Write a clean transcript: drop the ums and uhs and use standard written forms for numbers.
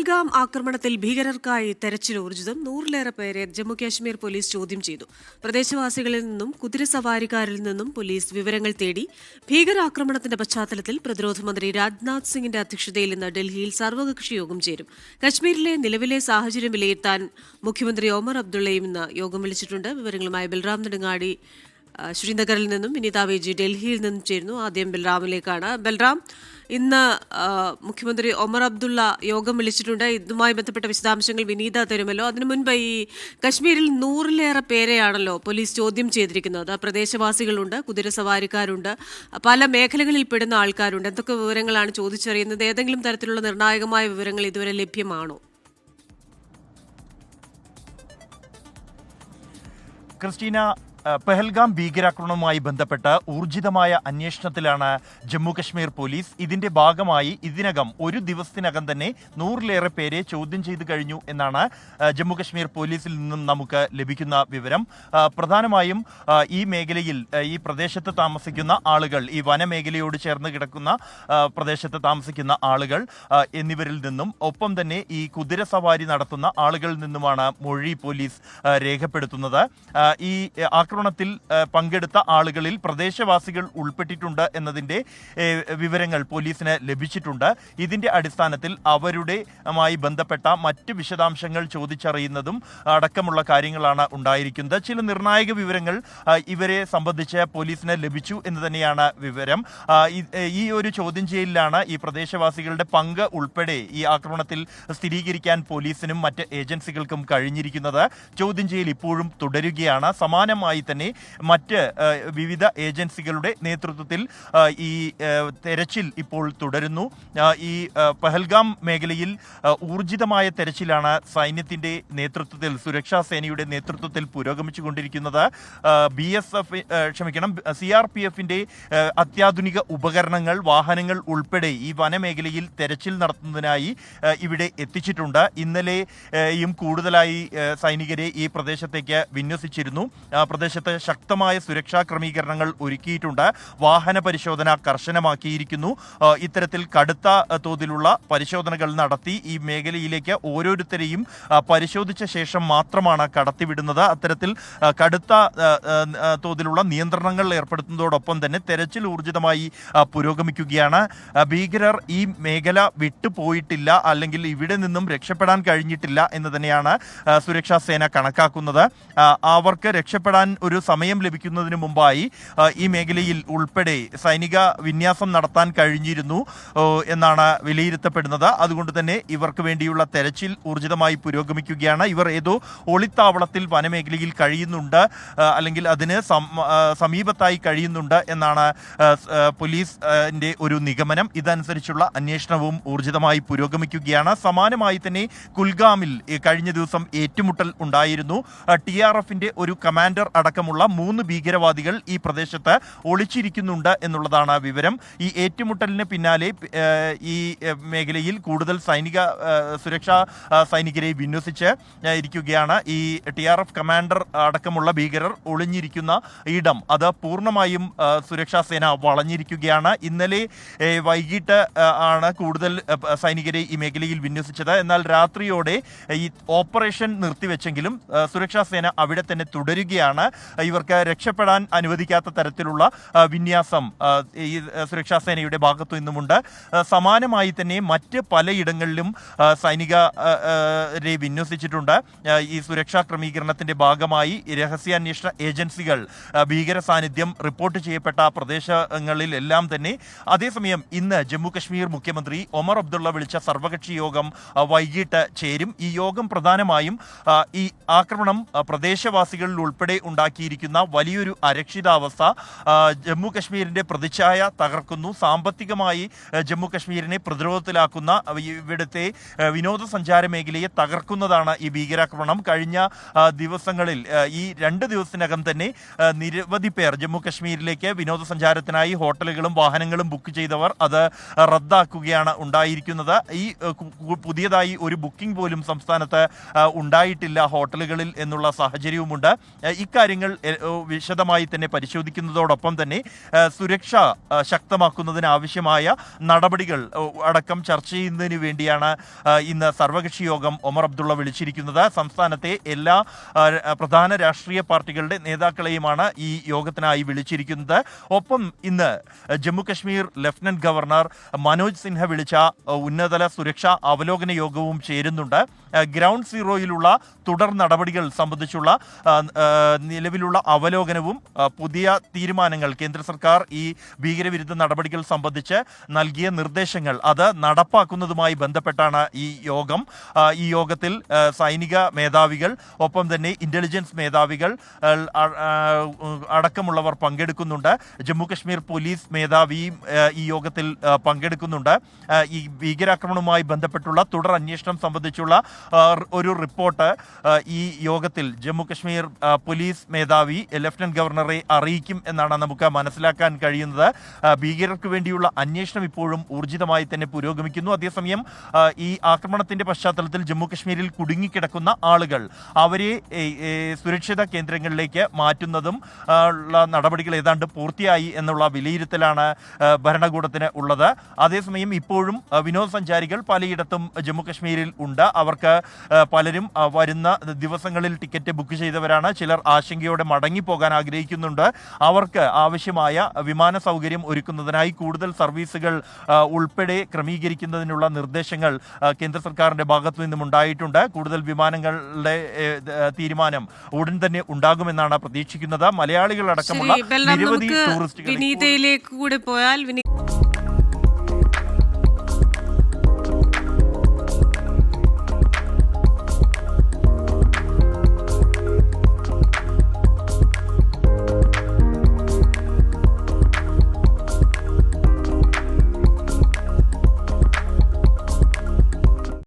പഹൽഗാം ആക്രമണത്തിൽ ഭീകരർക്കായി തെരച്ചിൽ ഊർജിതം. 100-ലേറെ പേരെ ജമ്മുകാശ്മീർ പോലീസ് ചോദ്യം ചെയ്തു. പ്രദേശവാസികളിൽ നിന്നും കുതിരസവാരിക്കാരിൽ നിന്നും പോലീസ് വിവരങ്ങൾ തേടി. ഭീകരാക്രമണത്തിന്റെ പശ്ചാത്തലത്തിൽ പ്രതിരോധ മന്ത്രി രാജ്നാഥ് സിംഗിന്റെ അധ്യക്ഷതയിൽ ഇന്ന് ഡൽഹിയിൽ സർവകക്ഷി യോഗം ചേരും. കശ്മീരിലെ നിലവിലെ സാഹചര്യം വിലയിരുത്താൻ മുഖ്യമന്ത്രി ഒമർ അബ്ദുള്ളയും ഇന്ന് യോഗം വിളിച്ചിട്ടുണ്ട്. വിവരങ്ങളുമായി ബൽറാം നെടുങ്ങാടി ശ്രീനഗറിൽ നിന്നും വിനീത വേജി ഡൽഹിയിൽ നിന്നും ചേരുന്നു. ആദ്യം ബൽറാമിലേക്കാണ്. ബൽറാം, ഇന്ന് മുഖ്യമന്ത്രി ഒമർ അബ്ദുള്ള യോഗം വിളിച്ചിട്ടുണ്ട്. ഇതുമായി ബന്ധപ്പെട്ട വിശദാംശങ്ങൾ വിനീത തരുമല്ലോ. അതിനു മുൻപ് ഈ കശ്മീരിൽ 100-ലേറെ പേരെയാണല്ലോ പോലീസ് ചോദ്യം ചെയ്തിരിക്കുന്നത്. പ്രദേശവാസികളുണ്ട്, കുതിരസവാരിക്കാരുണ്ട്, പല മേഖലകളിൽ പെടുന്ന ആൾക്കാരുണ്ട്. എന്തൊക്കെ വിവരങ്ങളാണ് ചോദിച്ചറിയുന്നത്? ഏതെങ്കിലും തരത്തിലുള്ള നിർണായകമായ വിവരങ്ങൾ ഇതുവരെ ലഭ്യമാണോ? ക്രിസ്റ്റീന, പഹൽഗാം ഭീകരാക്രമണവുമായി ബന്ധപ്പെട്ട് ഊർജിതമായ അന്വേഷണത്തിലാണ് ജമ്മുകശ്മീർ പോലീസ്. ഇതിന്റെ ഭാഗമായി ഇതിനകം ഒരു ദിവസത്തിനകം തന്നെ 100-ലേറെ പേരെ ചോദ്യം ചെയ്തു കഴിഞ്ഞു എന്നാണ് ജമ്മുകശ്മീർ പോലീസിൽ നിന്നും നമുക്ക് ലഭിക്കുന്ന വിവരം. പ്രധാനമായും ഈ മേഖലയിൽ, ഈ പ്രദേശത്ത് താമസിക്കുന്ന ആളുകൾ, ഈ വനമേഖലയോട് ചേർന്ന് കിടക്കുന്ന പ്രദേശത്ത് താമസിക്കുന്ന ആളുകൾ എന്നിവരിൽ നിന്നും, ഒപ്പം തന്നെ ഈ കുതിരസവാരി നടത്തുന്ന ആളുകളിൽ നിന്നുമാണ് മൊഴി പോലീസ് രേഖപ്പെടുത്തുന്നത്. ഈ ആക്രമണത്തിൽ പങ്കെടുത്ത ആളുകളിൽ പ്രദേശവാസികൾ ഉൾപ്പെട്ടിട്ടുണ്ട് എന്നതിൻ്റെ വിവരങ്ങൾ പോലീസിന് ലഭിച്ചിട്ടുണ്ട്. ഇതിൻ്റെ അടിസ്ഥാനത്തിൽ അവരുടെയുമായി ബന്ധപ്പെട്ട മറ്റ് വിശദാംശങ്ങൾ ചോദിച്ചറിയുന്നതും അടക്കമുള്ള കാര്യങ്ങളാണ് ഉണ്ടായിരിക്കുന്നത്. ചില നിർണായക വിവരങ്ങൾ ഇവരെ സംബന്ധിച്ച് പോലീസിന് ലഭിച്ചു എന്ന് തന്നെയാണ് വിവരം. ഈ ഒരു ചോദ്യം ചെയ്യലിലാണ് ഈ പ്രദേശവാസികളുടെ പങ്ക് ഉൾപ്പെടെ ഈ ആക്രമണത്തിൽ സ്ഥിരീകരിക്കാൻ പോലീസിനും മറ്റ് ഏജൻസികൾക്കും കഴിഞ്ഞിരിക്കുന്നത്. ചോദ്യം ചെയ്യൽ ഇപ്പോഴും തുടരുകയാണ്. സമാനമായി തന്നെ മറ്റ് വിവിധ ഏജൻസികളുടെ നേതൃത്വത്തിൽ ഈ തെരച്ചിൽ ഇപ്പോൾ തുടരുന്നു. ഈ പഹൽഗാം മേഖലയിൽ ഊർജിതമായ തെരച്ചിലാണ് സൈന്യത്തിന്റെ നേതൃത്വത്തിൽ, സുരക്ഷാ സേനയുടെ നേതൃത്വത്തിൽ പുരോഗമിച്ചുകൊണ്ടിരിക്കുന്നത്. CRPFന്റെ അത്യാധുനിക ഉപകരണങ്ങൾ, വാഹനങ്ങൾ ഉൾപ്പെടെ ഈ വനമേഖലയിൽ തെരച്ചിൽ നടത്തുന്നതിനായി ഇവിടെ എത്തിച്ചിട്ടുണ്ട്. ഇന്നലെയും കൂടുതലായി സൈനികരെ ഈ പ്രദേശത്തേക്ക് വിന്യസിച്ചിരുന്നു. പ്രദേശത്ത് ശക്തമായ സുരക്ഷാ ക്രമീകരണങ്ങൾ ഒരുക്കിയിട്ടുണ്ട്. വാഹന പരിശോധന കർശനമാക്കിയിരിക്കുന്നു. ഇത്തരത്തിൽ കടുത്ത തോതിലുള്ള പരിശോധനകൾ നടത്തി ഈ മേഖലയിലേക്ക് ഓരോരുത്തരെയും പരിശോധിച്ച ശേഷം മാത്രമാണ് കടത്തിവിടുന്നത്. അത്തരത്തിൽ കടുത്ത തോതിലുള്ള നിയന്ത്രണങ്ങൾ ഏർപ്പെടുത്തുന്നതോടൊപ്പം തന്നെ തെരച്ചിൽ ഊർജിതമായി പുരോഗമിക്കുകയാണ്. ഭീകരർ ഈ മേഖല വിട്ടുപോയിട്ടില്ല, അല്ലെങ്കിൽ ഇവിടെ നിന്നും രക്ഷപ്പെടാൻ കഴിഞ്ഞിട്ടില്ല എന്ന് തന്നെയാണ് സുരക്ഷാ സേന കണക്കാക്കുന്നത്. അവർക്ക് രക്ഷപ്പെടാൻ ഒരു സമയം ലഭിക്കുന്നതിന് മുമ്പായി ഈ മേഖലയിൽ ഉൾപ്പെടെ സൈനിക വിന്യാസം നടത്താൻ കഴിഞ്ഞിരുന്നു എന്നാണ് വിലയിരുത്തപ്പെടുന്നത്. അതുകൊണ്ട് തന്നെ ഇവർക്ക് വേണ്ടിയുള്ള തെരച്ചിൽ ഊർജിതമായി പുരോഗമിക്കുകയാണ്. ഇവർ ഏതോ ഒളിത്താവളത്തിൽ വനമേഖലയിൽ കഴിയുന്നുണ്ട്, അല്ലെങ്കിൽ അതിന് സമീപത്തായി കഴിയുന്നുണ്ട് എന്നാണ് പോലീസിന്റെ ഒരു നിഗമനം. ഇതനുസരിച്ചുള്ള അന്വേഷണവും ഊർജിതമായി പുരോഗമിക്കുകയാണ്. സമാനമായി തന്നെ കുൽഗാമിൽ കഴിഞ്ഞ ദിവസം ഏറ്റുമുട്ടൽ ഉണ്ടായിരുന്നു. TRFന്റെ ഒരു കമാൻഡർ അടക്കമുള്ള 3 ഭീകരവാദികൾ ഈ പ്രദേശത്ത് ഒളിച്ചിരിക്കുന്നുണ്ട് എന്നുള്ളതാണ് വിവരം. ഈ ഏറ്റുമുട്ടലിന് പിന്നാലെ ഈ മേഖലയിൽ കൂടുതൽ സുരക്ഷാ സൈനികരെ വിന്യസിച്ച് ഇരിക്കുകയാണ്. ഈ TRF കമാൻഡർ അടക്കമുള്ള ഭീകരർ ഒളിഞ്ഞിരിക്കുന്ന ഇടം അത് പൂർണ്ണമായും സുരക്ഷാ സേന വളഞ്ഞിരിക്കുകയാണ്. ഇന്നലെ വൈകിട്ട് ആണ് കൂടുതൽ സൈനികരെ ഈ മേഖലയിൽ വിന്യസിച്ചത്. എന്നാൽ രാത്രിയോടെ ഈ ഓപ്പറേഷൻ നിർത്തിവെച്ചെങ്കിലും സുരക്ഷാ സേന അവിടെ തന്നെ തുടരുകയാണ്. ഇവർക്ക് രക്ഷപ്പെടാൻ അനുവദിക്കാത്ത തരത്തിലുള്ള വിന്യാസം ഈ സുരക്ഷാ സേനയുടെ ഭാഗത്തു നിന്നുമുണ്ട്. സമാനമായി തന്നെ മറ്റ് പലയിടങ്ങളിലും സൈനികരെ വിന്യസിച്ചിട്ടുണ്ട്. ഈ സുരക്ഷാ ക്രമീകരണത്തിന്റെ ഭാഗമായി രഹസ്യാന്വേഷണ ഏജൻസികൾ ഭീകര സാന്നിധ്യം റിപ്പോർട്ട് ചെയ്യപ്പെട്ട പ്രദേശങ്ങളിലെല്ലാം തന്നെ. അതേസമയം ഇന്ന് ജമ്മു കശ്മീർ മുഖ്യമന്ത്രി ഒമർ അബ്ദുള്ള വിളിച്ച സർവകക്ഷി യോഗം വൈകിട്ട് ചേരും. ഈ യോഗം പ്രധാനമായും ഈ ആക്രമണം പ്രദേശവാസികളിൽ ഉൾപ്പെടെ ഉണ്ടാക്കിയിരിക്കുന്ന വലിയൊരു അരക്ഷിതാവസ്ഥ, ജമ്മു കശ്മീരിന്റെ പ്രതിച്ഛായ തകർക്കുന്നു, സാമ്പത്തികമായി ജമ്മു കശ്മീരിനെ പ്രതിരോധത്തിലാക്കുന്ന, ഇവിടുത്തെ വിനോദസഞ്ചാര മേഖലയെ തകർക്കുന്നതാണ് ഈ ഭീകരാക്രമണം. കഴിഞ്ഞ ദിവസങ്ങളിൽ ഈ 2 ദിവസത്തിനകം തന്നെ നിരവധി പേർ ജമ്മു കശ്മീരിലേക്ക് വിനോദസഞ്ചാരത്തിനായി ഹോട്ടലുകളും വാഹനങ്ങളും ബുക്ക് ചെയ്തവർ അത് റദ്ദാക്കുകയാണ് ഉണ്ടായിരിക്കുന്നത്. ഈ പുതിയതായി ഒരു ബുക്കിംഗ് പോലും സംസ്ഥാനത്ത് ഉണ്ടായിട്ടില്ല ഹോട്ടലുകളിൽ എന്നുള്ള സാഹചര്യവുമുണ്ട്. ഇക്കാര്യം കാര്യങ്ങൾ വിശദമായി തന്നെ പരിശോധിക്കുന്നതോടൊപ്പം തന്നെ സുരക്ഷ ശക്തമാക്കുന്നതിന് ആവശ്യമായ നടപടികൾ അടക്കം ചർച്ച ചെയ്യുന്നതിന് വേണ്ടിയാണ് ഇന്ന് സർവകക്ഷി യോഗം ഒമർ അബ്ദുള്ള വിളിച്ചിരിക്കുന്നത്. സംസ്ഥാനത്തെ എല്ലാ പ്രധാന രാഷ്ട്രീയ പാർട്ടികളുടെ നേതാക്കളെയുമാണ് ഈ യോഗത്തിനായി വിളിച്ചിരിക്കുന്നത്. ഒപ്പം ഇന്ന് ജമ്മു കശ്മീർ ലഫ്റ്റനന്റ് ഗവർണർ മനോജ് സിൻഹ വിളിച്ച ഉന്നതതല സുരക്ഷാ അവലോകന യോഗവും ചേരുന്നുണ്ട്. ഗ്രൗണ്ട് സീറോയിലുള്ള തുടർ നടപടികൾ സംബന്ധിച്ചുള്ള നിലവിലുള്ള അവലോകനവും പുതിയ തീരുമാനങ്ങൾ കേന്ദ്ര സർക്കാർ ഈ ഭീകരവിരുദ്ധ നടപടികൾ സംബന്ധിച്ച് നൽകിയ നിർദ്ദേശങ്ങൾ അത് നടപ്പാക്കുന്നതുമായി ബന്ധപ്പെട്ടാണ് ഈ യോഗം. ഈ യോഗത്തിൽ സൈനിക മേധാവികൾ ഒപ്പം തന്നെ ഇന്റലിജൻസ് മേധാവികൾ അടക്കമുള്ളവർ പങ്കെടുക്കുന്നുണ്ട്. ജമ്മു കശ്മീർ പോലീസ് മേധാവിയും ഈ യോഗത്തിൽ പങ്കെടുക്കുന്നുണ്ട്. ഈ ഭീകരാക്രമണവുമായി ബന്ധപ്പെട്ടുള്ള തുടർ അന്വേഷണം സംബന്ധിച്ചുള്ള ഒരു റിപ്പോർട്ട് ഈ യോഗത്തിൽ ജമ്മു കശ്മീർ പോലീസ് മേധാവി ലഫ്റ്റനന്റ് ഗവർണറെ അറിയിക്കും എന്നാണ് നമുക്ക് മനസ്സിലാക്കാൻ കഴിയുന്നത്. ഭീകരർക്ക് വേണ്ടിയുള്ള അന്വേഷണം ഇപ്പോഴും ഊർജിതമായി തന്നെ പുരോഗമിക്കുന്നു. അതേസമയം ഈ ആക്രമണത്തിന്റെ പശ്ചാത്തലത്തിൽ ജമ്മു കശ്മീരിൽ കുടുങ്ങിക്കിടക്കുന്ന ആളുകൾ അവരെ സുരക്ഷിത കേന്ദ്രങ്ങളിലേക്ക് മാറ്റുന്നതും ഉള്ള നടപടികൾ ഏതാണ്ട് പൂർത്തിയായി എന്നുള്ള വിലയിരുത്തലാണ് ഭരണകൂടത്തിന് ഉള്ളത്. അതേസമയം ഇപ്പോഴും വിനോദസഞ്ചാരികൾ പലയിടത്തും ജമ്മു കശ്മീരിൽ ഉണ്ട്. അവർക്ക് പലരും വരുന്ന ദിവസങ്ങളിൽ ടിക്കറ്റ് ബുക്ക് ചെയ്തവരാണ്. ചിലർ ആശങ്കയോടെ മടങ്ങിപ്പോകാൻ ആഗ്രഹിക്കുന്നുണ്ട്. അവർക്ക് ആവശ്യമായ വിമാന സൗകര്യം ഒരുക്കുന്നതിനായി കൂടുതൽ സർവീസുകൾ ഉൾപ്പെടെ ക്രമീകരിക്കുന്നതിനുള്ള നിർദ്ദേശങ്ങൾ കേന്ദ്ര സർക്കാരിന്റെ ഭാഗത്തു നിന്നും ഉണ്ടായിട്ടുണ്ട്. കൂടുതൽ വിമാനങ്ങളുടെ തീരുമാനം ഉടൻ തന്നെ ഉണ്ടാകുമെന്നാണ് പ്രതീക്ഷിക്കുന്നത്. മലയാളികളടക്കമുള്ള നിരവധി ടൂറിസ്റ്റുകൾ വിനീതയിലേക്ക് കൂടെ പോയാൽ